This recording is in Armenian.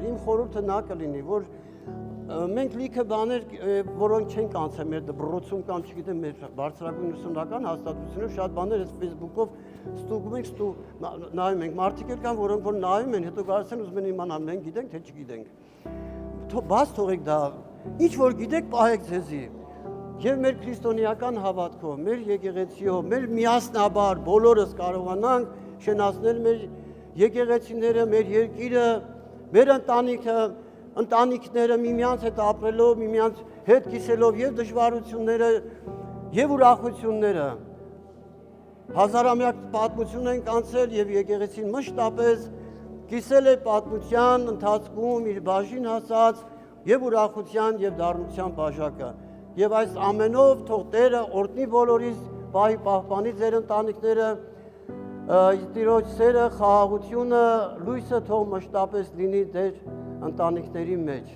Իմ խորհուրդը նա կլինի, որ մենք լիքը բաներ, որոնք չենք անցել մեր դպրոցում կամ չգիտեմ մեր բարձրագույն ուսումնական հաստատությունում, շատ բաներ այս Facebook-ով ստուգում ենք, նայում ենք, մարդիկ էլ կան, որոնք որ նայում են, հետո գալիս են ուզում են իմանալ, մենք գիտենք, թե չգիտենք։ Բաց թողեք դա, ինչ որ գիտեք, պահեք ձեզի։ Եվ մեր քրիստոնեական հավատքով, մեր եկեղեցիով, մեր միասնաբար բոլորս կարողանանք շնացնել մեր եկեղեցիները, մեր երկիրը, մեր ընտանիքները միմյանց հետ ապրելով, միմյանց հետ կիսելով եւ դժվարությունները եւ ուրախությունները։ Հազարամյա պատմություն ենք անցել եւ եկեղեցին մշտապես կիսել է պատմության ընթացքում իր բաժին հասած եւ ուրախության եւ դառնության բաժակը։ Եվ այս ամենով թող Տերը օրհնի բոլորիս, պահի պահպանի ձեր ընտանիքները, Տիրոջ սերը, խաղաղությունը, լույսը թող մշտապես լինի ձեր ընտանիքների մեջ։